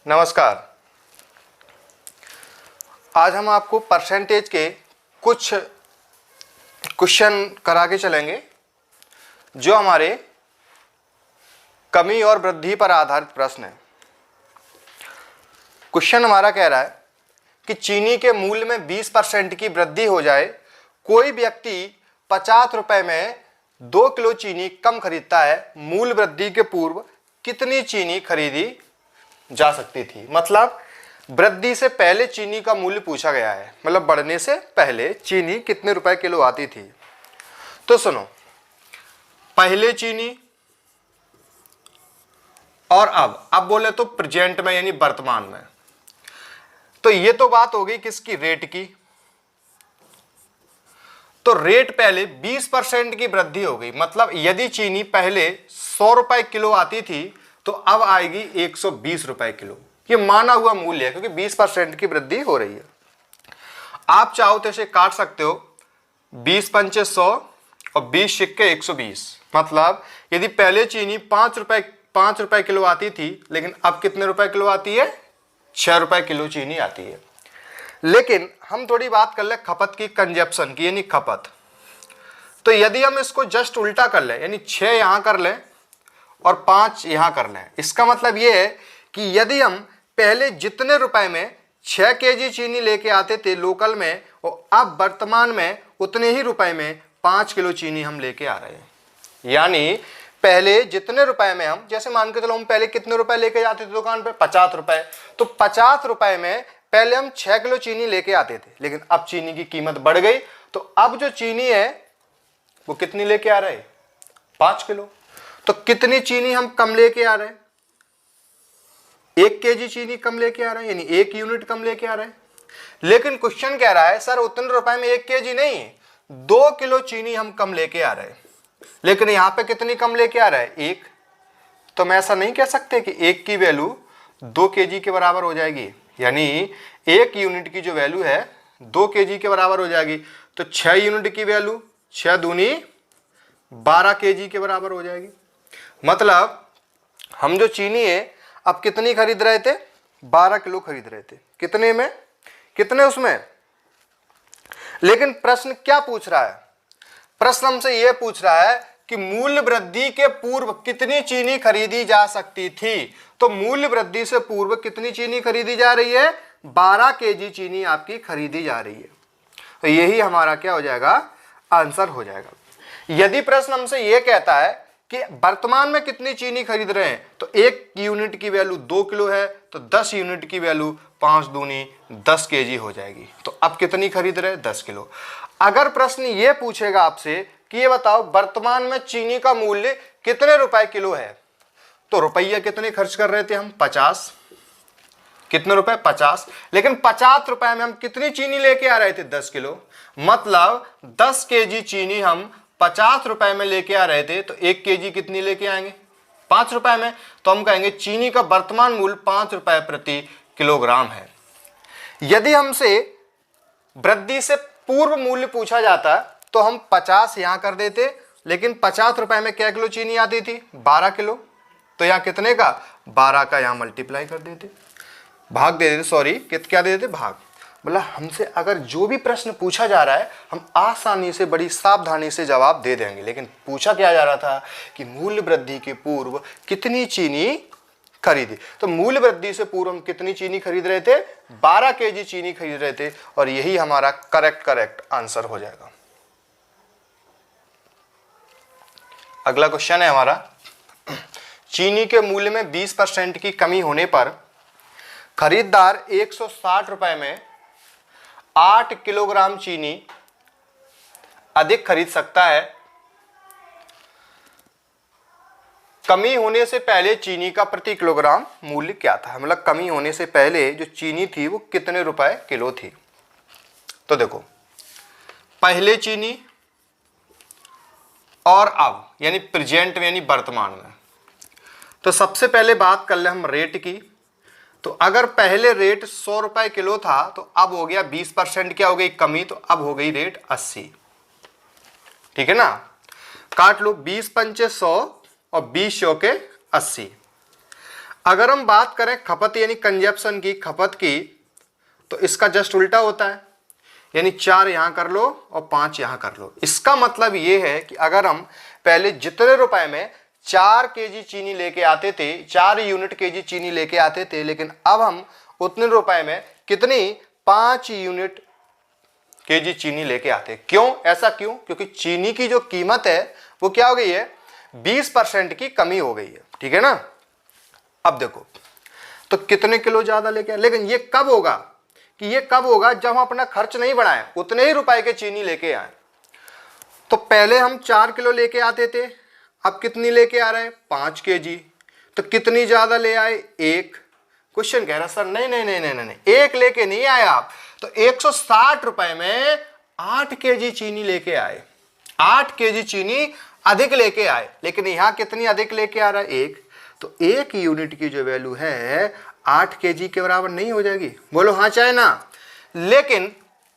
नमस्कार। आज हम आपको परसेंटेज के कुछ क्वेश्चन करा के चलेंगे जो हमारे कमी और वृद्धि पर आधारित प्रश्न है। क्वेश्चन हमारा कह रहा है कि चीनी के मूल्य में 20% की वृद्धि हो जाए, कोई व्यक्ति 50 रुपए में 2 किलो चीनी कम खरीदता है, मूल्य वृद्धि के पूर्व कितनी चीनी खरीदी जा सकती थी। मतलब वृद्धि से पहले चीनी का मूल्य पूछा गया है, मतलब बढ़ने से पहले चीनी कितने रुपए किलो आती थी। तो सुनो, पहले चीनी और अब बोले तो प्रेजेंट में यानी वर्तमान में। तो ये तो बात हो गई किसकी, रेट की। तो रेट पहले 20% की वृद्धि हो गई, मतलब यदि चीनी पहले 100 रुपए किलो आती थी तो अब आएगी 120 रुपए किलो। ये माना हुआ मूल्य है क्योंकि 20% की वृद्धि हो रही है। आप चाहो तो इसे काट सकते हो, 20 पंचे 100 और 20 सिक्के 120। मतलब यदि पहले चीनी 5 रुपए किलो आती थी, लेकिन अब कितने रुपए किलो आती है, 6 रुपए किलो चीनी आती है। लेकिन हम थोड़ी बात कर ले खपत की, कंजप्शन की, यानी खपत। तो यदि हम इसको जस्ट उल्टा कर ले, यानी 6 यहां कर ले और 5 यहां कर लें, इसका मतलब यह है कि यदि हम पहले जितने रुपए में 6 केजी चीनी लेके आते थे लोकल में, और अब वर्तमान में उतने ही रुपए में 5 किलो चीनी हम लेके आ रहे हैं। यानी पहले जितने रुपए में हम, जैसे मान के चलो हम पहले कितने रुपए लेके जाते थे दुकान पे, 50 रुपए। तो 50 रुपए में पहले हम 6 किलो चीनी लेके आते थे, लेकिन अब चीनी की कीमत बढ़ गई, तो अब जो चीनी है वो कितनी लेके आ रहे हैं, 5 किलो। तो कितनी चीनी हम कम लेके आ रहे हैं, 1 केजी चीनी कम लेके आ रहे हैं, यानी 1 यूनिट कम लेके आ रहे हैं। लेकिन क्वेश्चन कह रहा है सर उतने रुपए में 1 केजी नहीं, 2 किलो चीनी हम कम लेके आ रहे हैं। लेकिन यहां पे कितनी कम लेके आ रहा है, 1। तो मैं ऐसा नहीं कह सकते कि 1 की वैल्यू 2 केजी के बराबर हो जाएगी, यानी 1 यूनिट की जो वैल्यू है 2 केजी के बराबर हो जाएगी। तो 6 यूनिट की वैल्यू 6 दूनी 12 केजी के बराबर हो जाएगी। मतलब हम जो चीनी है अब कितनी खरीद रहे थे, 12 किलो खरीद रहे थे। कितने में, कितने उसमें। लेकिन प्रश्न क्या पूछ रहा है, प्रश्न हमसे यह पूछ रहा है कि मूल्य वृद्धि के पूर्व कितनी चीनी खरीदी जा सकती थी। तो मूल्य वृद्धि से पूर्व कितनी चीनी खरीदी जा रही है, 12 केजी चीनी आपकी खरीदी जा रही है। तो यही हमारा क्या हो जाएगा, आंसर हो जाएगा। यदि प्रश्न हमसे यह कहता है कि वर्तमान में कितनी चीनी खरीद रहे हैं, तो 1 यूनिट की वैल्यू 2 किलो है, तो 10 यूनिट की वैल्यू 5 दूनी 10 केजी हो जाएगी। तो अब कितनी खरीद रहे हैं, 10 किलो। अगर प्रश्न ये पूछेगा आपसे कि ये बताओ वर्तमान में चीनी का मूल्य कितने रुपए किलो है, तो रुपया कितने खर्च कर रहे थे हम, 50। कितने रुपए, 50। लेकिन 50 रुपए में हम कितनी चीनी लेके आ रहे थे, 10 किलो। मतलब 10 केजी चीनी हम 50 रुपए में लेके आ रहे थे, तो 1 केजी कितनी लेके आएंगे, 5 रुपए में। तो हम कहेंगे चीनी का वर्तमान मूल्य 5 रुपए प्रति किलोग्राम है। यदि हमसे वृद्धि से पूर्व मूल्य पूछा जाता तो हम 50 यहां कर देते, लेकिन 50 रुपए में क्या किलो चीनी आती थी, 12 किलो। तो यहां कितने का, 12 का यहां मल्टीप्लाई कर देते, भाग दे देते, सॉरी क्या दे देते, भाग। मतलब हमसे अगर जो भी प्रश्न पूछा जा रहा है हम आसानी से, बड़ी सावधानी से जवाब दे देंगे। लेकिन पूछा क्या जा रहा था कि मूल्य वृद्धि के पूर्व कितनी चीनी खरीदी। तो मूल्य वृद्धि से पूर्व हम कितनी चीनी खरीद रहे थे, 12 केजी चीनी खरीद रहे थे, और यही हमारा करेक्ट आंसर हो जाएगा। अगला क्वेश्चन है हमारा, चीनी के मूल्य में 20% की कमी होने पर खरीदार 160 रुपए में 8 किलोग्राम चीनी अधिक खरीद सकता है। कमी होने से पहले चीनी का प्रति किलोग्राम मूल्य क्या था, मतलब कमी होने से पहले जो चीनी थी वो कितने रुपए किलो थी। तो देखो, पहले चीनी और अब, यानी प्रेजेंट में, यानी वर्तमान में। तो सबसे पहले बात कर ले हम रेट की। तो अगर पहले रेट 100 रुपए किलो था, तो अब हो गया 20% क्या हो गई, कमी, तो अब हो गई रेट 80। ठीक है ना, काट लो, 20 पंचे 100 और 20 के 80। अगर हम बात करें खपत यानी कंजप्शन की, खपत की, तो इसका जस्ट उल्टा होता है, यानी 4 यहां कर लो और 5 यहां कर लो। इसका मतलब ये है कि अगर हम पहले जितने रुपए में 4 केजी चीनी लेके आते थे, 4 यूनिट केजी चीनी लेके आते थे, लेकिन अब हम उतने रुपए में कितनी 5 यूनिट केजी चीनी लेके आते। क्यों? ऐसा क्यों? क्योंकि चीनी की जो कीमत है वो क्या हो गई है, 20% की कमी हो गई है, ठीक है ना। अब देखो तो कितने किलो ज्यादा लेके आए, लेकिन ये कब होगा कि ये कब होगा जब हम अपना खर्च नहीं बढ़ाएं, उतने ही रुपए के चीनी लेके आए। तो पहले हम 4 किलो लेके आते थे, अब कितनी लेके आ रहे हैं 5 केजी, तो कितनी ज्यादा ले आए 1। क्वेश्चन कह रहा सर नहीं नहीं नहीं नहीं नहीं, 1 लेके नहीं आए आप, तो 160 रुपए में 8 केजी चीनी लेके आए, 8 केजी चीनी अधिक लेके आए। लेकिन यहां कितनी अधिक लेके आ रहा है 1, तो 1 यूनिट की जो वैल्यू है 8 केजी के बराबर नहीं हो जाएगी? बोलो हाँ चाहे ना। लेकिन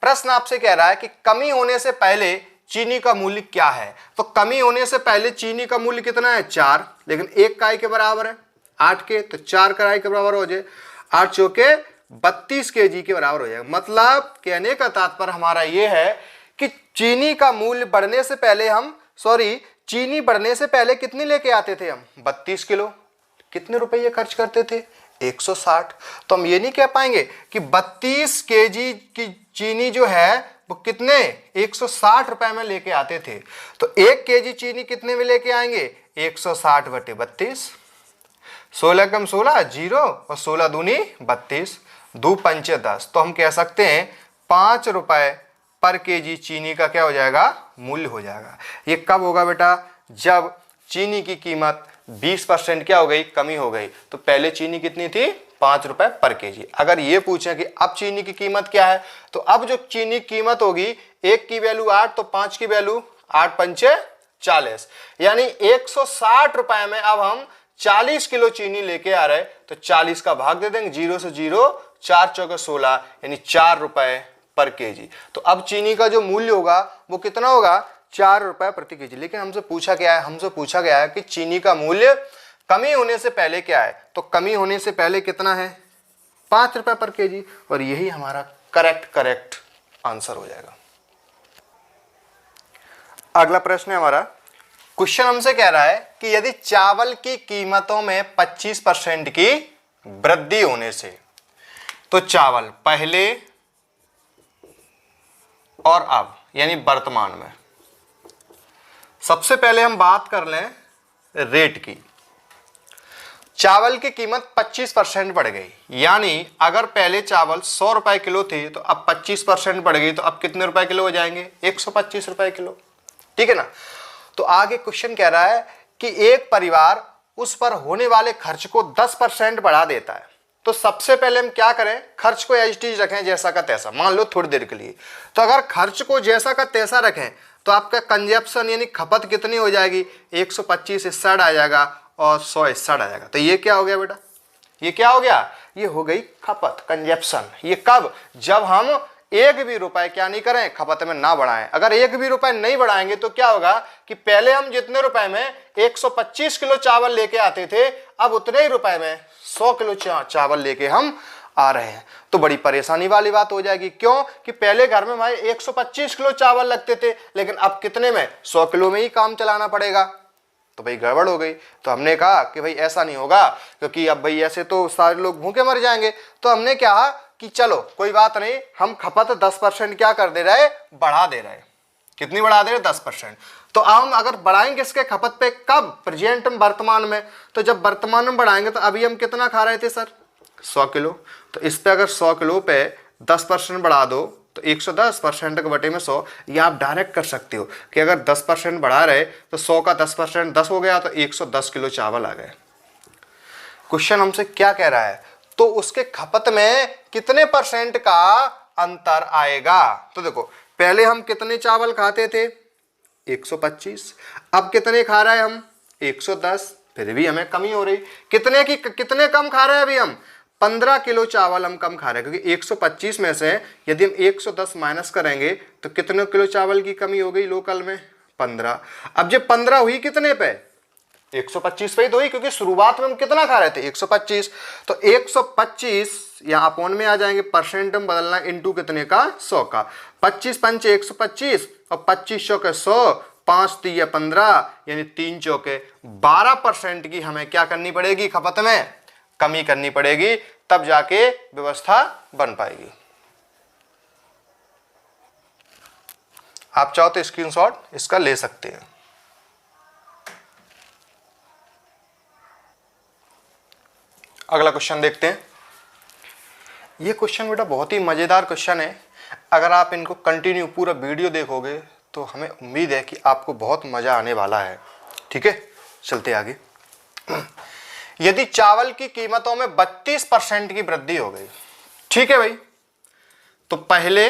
प्रश्न आपसे कह रहा है कि कमी होने से पहले चीनी का मूल्य क्या है, तो कमी होने से पहले चीनी का मूल्य कितना है 4, लेकिन 1 काई के बराबर है 8 के, तो 4 काई के बराबर हो जाए 8 चौके 32 केजी के बराबर हो जाएगा। मतलब कहने का तात्पर्य हमारा यह है कि चीनी का मूल्य बढ़ने से पहले हम चीनी बढ़ने से पहले कितनी लेके आते थे हम 32 किलो, कितने रुपए खर्च करते थे 160। तो हम ये नहीं कह पाएंगे कि 32 केजी की चीनी जो है वो कितने 160 रुपए में लेके आते थे। तो 1 केजी चीनी कितने में लेके आएंगे 160 बटे 32, 16 कम 16 0 और 16 दूनी 32, 2 पंचे 10। तो हम कह सकते हैं 5 रुपए पर केजी चीनी का क्या हो जाएगा मूल्य हो जाएगा। ये कब होगा बेटा, जब चीनी की कीमत 20% क्या हो गई कमी हो गई। तो पहले चीनी कितनी थी 5 रुपए पर केजी। अगर ये पूछें कि अब चीनी की कीमत क्या है, तो अब जो चीनी कीमत होगी 1 की वैल्यू 8, तो 5 की वैल्यू 8 पंचे 40, यानी 160 रुपए में अब हम 40 किलो चीनी लेके आ रहे। तो 40 का भाग दे देंगे, 0 से 0, 4 चौके 16, यानी 4 रुपए पर केजी। तो अब चीनी का जो मूल्य होगा वो कितना होगा 4 रुपए प्रति केजी। लेकिन हमसे पूछा गया है कि चीनी का मूल्य कमी होने से पहले क्या है, तो कमी होने से पहले कितना है 5 रुपए पर केजी, और यही हमारा करेक्ट आंसर हो जाएगा। अगला प्रश्न है हमारा, क्वेश्चन हमसे कह रहा है कि यदि चावल की कीमतों में 25% की वृद्धि होने से, तो चावल पहले और अब यानी वर्तमान में, सबसे पहले हम बात कर लें रेट की। चावल की कीमत 25% बढ़ गई, यानी अगर पहले चावल 100 रुपए किलो थे तो अब 25% बढ़ गई, तो अब कितने रुपए किलो हो जाएंगे 125 रुपए किलो, ठीक है ना। तो आगे क्वेश्चन कह रहा है कि एक परिवार उस पर होने वाले खर्च को 10% बढ़ा देता है। तो सबसे पहले हम क्या करें, खर्च को एज इट इज रखें जैसा का तैसा, मान लो थोड़ी देर के लिए। तो अगर खर्च को जैसा का तैसा रखें तो आपका कंजप्शन यानी खपत कितनी हो जाएगी 125 इस साइड आ जाएगा और 100 इस साइड आ जाएगा। तो ये क्या हो गया बेटा, ये क्या हो गया, ये हो गई खपत कंजप्शन। ये कब, जब हम एक भी रुपए क्या नहीं करें खपत में ना बढ़ाएं। अगर एक भी रुपए नहीं बढ़ाएंगे तो क्या होगा कि पहले हम जितने रुपए में 125 किलो चावल लेके आते थे, अब उतने ही रुपए में 100 किलो चावल लेके हम आ रहे हैं। तो बड़ी परेशानी वाली बात हो जाएगी। क्यों कि पहले घर में हमारे 125 किलो चावल लगते थे, लेकिन अब कितने में 100 किलो में ही काम चलाना पड़ेगा। तो भाई गड़बड़ हो गई। तो हमने कहा कि भाई ऐसा नहीं होगा, क्योंकि अब भाई ऐसे तो सारे लोग भूखे मर जाएंगे। तो हमने कहा कि चलो कोई बात नहीं, हम खपत 10% क्या कर दे रहे, बढ़ा दे रहे। कितनी बढ़ा दे रहे 10%। तो हम अगर बढ़ाएंगे इसके खपत पे कब, प्रेजेंट में वर्तमान में। तो जब वर्तमान में बढ़ाएंगे तो अभी हम कितना खा रहे थे सर 100 किलो। तो इस पे अगर 100 किलो पे 10% बढ़ा दो तो 110% के बटे में 100। ये आप डायरेक्ट कर सकते हो कि अगर 10% बढ़ा रहे तो 100 का 10% 10 हो गया, तो 110 किलो चावल आ गए। क्वेश्चन हमसे क्या कह रहा है, तो उसके खपत में कितने परसेंट का अंतर आएगा। तो देखो पहले हम कितने चावल खाते थे 125, अब कितने खा रहे हैं हम 110, फिर भी हमें कमी हो रही। कितने कम खा रहे हैं अभी हम 15 किलो चावल हम कम खा रहे हैं, क्योंकि 125 में से यदि हम 110 माइनस करेंगे तो कितने किलो चावल की कमी हो गई लोकल में 15। अब जब 15 हुई कितने पे 125 पे ही तो हुई, क्योंकि शुरुआत में हम कितना खा रहे थे 125। तो 125 यहाँ अपोन में आ जाएंगे, परसेंट में बदलना, इंटू कितने का 100 का। 25 पंचे 125 और 25 चौके 100, 5 तिया 15 यानी 3 चौके 12% की हमें क्या करनी पड़ेगी, खपत में कमी करनी पड़ेगी, तब जाके व्यवस्था बन पाएगी। आप चाहो तो स्क्रीनशॉट इसका ले सकते हैं। अगला क्वेश्चन देखते हैं। ये क्वेश्चन बेटा बहुत ही मजेदार क्वेश्चन है। अगर आप इनको कंटिन्यू पूरा वीडियो देखोगे तो हमें उम्मीद है कि आपको बहुत मजा आने वाला है। ठीक है, चलते आगे। यदि चावल की कीमतों में 32% की वृद्धि हो गई, ठीक है भाई, तो पहले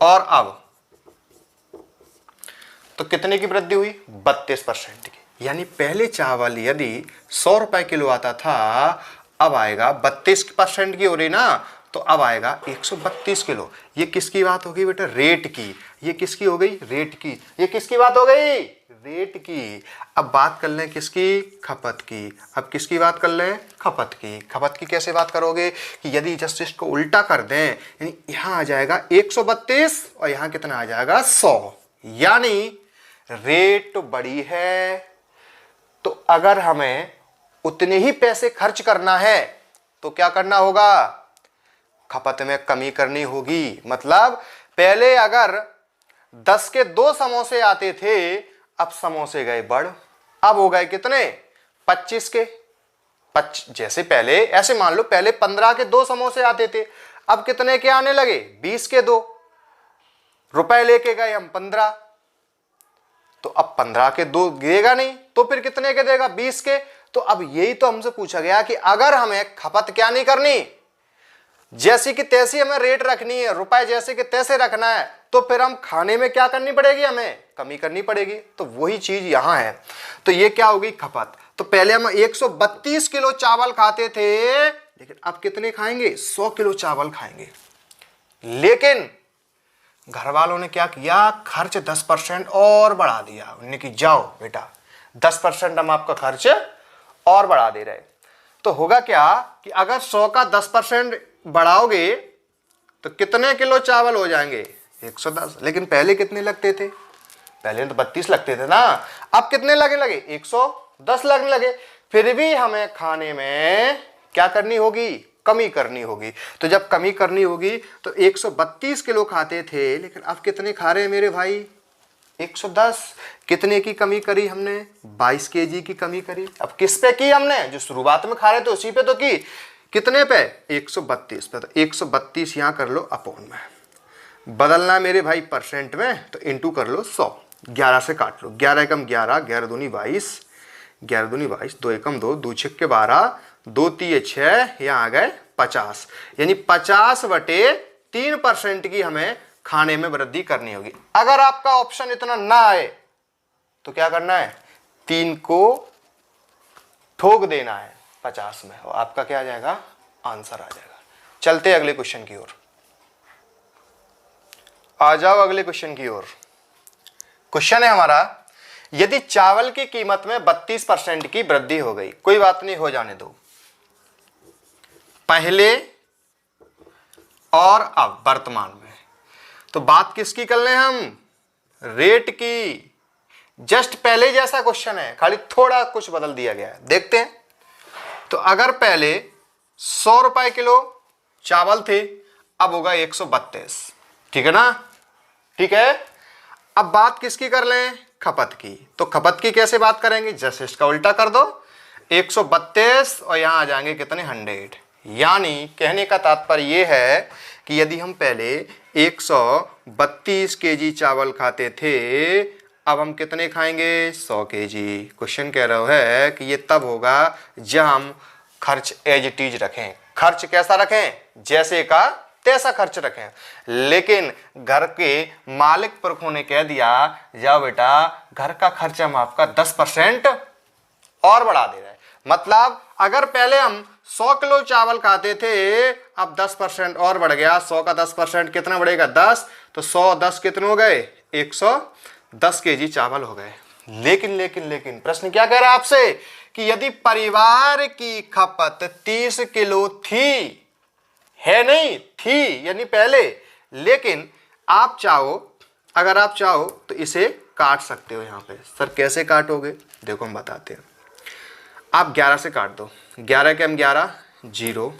और अब तो कितने की वृद्धि हुई, 32% की। यानी पहले चावल यदि 100 रुपए किलो आता था, अब आएगा 32% की हो रही ना, तो अब आएगा 132 किलो। ये किसकी बात हो गई बेटा, रेट की। ये किसकी हो गई, रेट की। ये किसकी बात हो गई, रेट की। अब बात कर लें किसकी, खपत की। अब किसकी बात कर लें, खपत की। खपत की कैसे बात करोगे कि यदि जस्ट इसको उल्टा कर दें, यानी यहां आ जाएगा 132 और यहां कितना आ जाएगा 100, यानी रेट बड़ी है। तो अगर हमें उतने ही पैसे खर्च करना है तो क्या करना होगा, खपत में कमी करनी होगी। मतलब पहले अगर 10 के 2 समोसे आते थे, अब समोसे गए बढ़, अब हो गए कितने, 25 के। जैसे पहले ऐसे मान लो, पहले 15 के 2 समोसे आते थे, अब कितने के आने लगे, 20 के 2। रुपए लेके गए हम 15, तो अब 15 के 2 देगा नहीं, तो फिर कितने के देगा, 20 के। तो अब यही तो हमसे पूछा गया कि अगर हमें खपत क्या नहीं करनी, जैसी कि तैसी हमें रेट रखनी है, रुपए जैसे कि तैसे रखना है, तो फिर हम खाने में क्या करनी पड़ेगी, हमें कमी करनी पड़ेगी। तो वही चीज यहां है। तो ये क्या होगी, खपत। तो पहले हम 132 किलो चावल खाते थे, लेकिन अब कितने खाएंगे, 100 किलो चावल खाएंगे। लेकिन घर वालों ने क्या किया, खर्च 10% और बढ़ा दिया। उन्होंने कि जाओ बेटा 10% हम आपका खर्च और बढ़ा दे रहे। तो होगा क्या कि अगर 100 का 10% बढ़ाओगे तो कितने किलो चावल हो जाएंगे, 110। लेकिन पहले कितने लगते थे, पहले तो 32 लगते थे ना, अब कितने लगने लगे, 110 लगने लगे। फिर भी हमें खाने में क्या करनी होगी, कमी करनी होगी। तो जब कमी करनी होगी तो 132 किलो खाते थे, लेकिन अब कितने खा रहे हैं मेरे भाई, 110। कितने की कमी करी हमने, 22 केजी की कमी करी। अब किस पे की हमने, जो शुरुआत में खा रहे थे उसी पे तो की। कितने पे, 132 पे। तो 132 यहां कर लो अपोन में, बदलना मेरे भाई परसेंट में, तो इंटू कर लो 100। 11 से काट लो, 11 एकम 11, 11 दूनी 22, 11 दूनी 22, 2 एकम 2, 2 छक्के 12, 2 तिये 6, यहाँ आ गए 50। यानी 50/3% की हमें खाने में वृद्धि करनी होगी। अगर आपका ऑप्शन इतना ना आए तो क्या करना है, 3 को ठोक देना है 50 में, और आपका क्या आ जाएगा, आंसर आ जाएगा। चलते अगले क्वेश्चन की ओर, आ जाओ अगले क्वेश्चन की ओर। क्वेश्चन है हमारा, यदि चावल की कीमत में 32% की वृद्धि हो गई, कोई बात नहीं, हो जाने दो, पहले और अब वर्तमान में। तो बात किसकी कर रहे हैं हम, रेट की। जस्ट पहले जैसा क्वेश्चन है, खाली थोड़ा कुछ बदल दिया गया है, देखते हैं। तो अगर पहले 100 रुपए किलो चावल थे, अब होगा 132, ठीक है ना, ठीक है। अब बात किसकी कर लें, खपत की। तो खपत की कैसे बात करेंगे, जस्ट इसका उल्टा कर दो, 132 और यहां आ जाएंगे कितने, 100। यानी कहने का तात्पर्य यह है कि यदि हम पहले 132 केजी चावल खाते थे, अब हम कितने खाएंगे, 100 केजी। क्वेश्चन कह रहा है कि ये तब होगा जब हम खर्च एज इट इज रखें। खर्च कैसा रखें, जैसे का तैसा खर्च रखें। लेकिन घर के मालिक पुरखों ने कह दिया, जाओ बेटा घर का खर्च हम आपका 10% और बढ़ा दे रहे हैं। मतलब अगर पहले हम 100 किलो चावल खाते थे, अब 10% और बढ़ गया। 100 का 10% कितना बढ़ेगा, 10। तो 100 10 कितने हो गए, 110 केजी चावल हो गए। लेकिन लेकिन लेकिन प्रश्न क्या कह रहा है आपसे कि यदि परिवार की खपत 30 किलो थी, है नहीं थी यानी पहले, लेकिन आप चाहो, अगर आप चाहो तो इसे काट सकते हो। यहां पे सर कैसे काटोगे, देखो हम बताते हैं। आप 11 से काट दो, 11 के हम 11 0,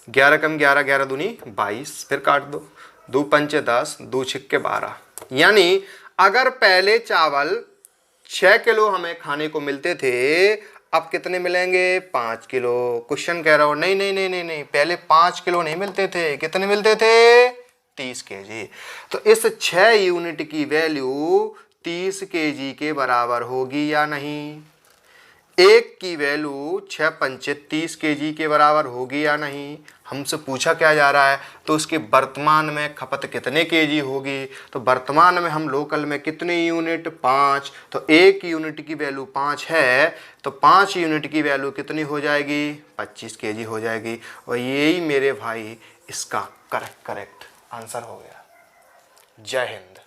11 कम 11, 11 दूनी 22, फिर काट दो, 2 पंचे 10, 2 छिक्के 12। यानी अगर पहले चावल 6 किलो हमें खाने को मिलते थे, अब कितने मिलेंगे 5 किलो। क्वेश्चन कह रहा हो नहीं नहीं नहीं नहीं नहीं, पहले 5 किलो नहीं मिलते थे, कितने मिलते थे 30 केजी। तो इस 6 यूनिट की वैल्यू 30 केजी के बराबर होगी या नहीं। एक की वैल्यू 6 पंचे 30 केजी के बराबर होगी या नहीं। हमसे पूछा क्या जा रहा है, तो उसके वर्तमान में खपत कितने केजी होगी। तो वर्तमान में हम लोकल में कितने यूनिट 5, तो एक यूनिट की वैल्यू 5 है, तो 5 यूनिट की वैल्यू कितनी हो जाएगी 25 केजी हो जाएगी। और यही मेरे भाई इसका करेक्ट आंसर हो गया। जय हिंद।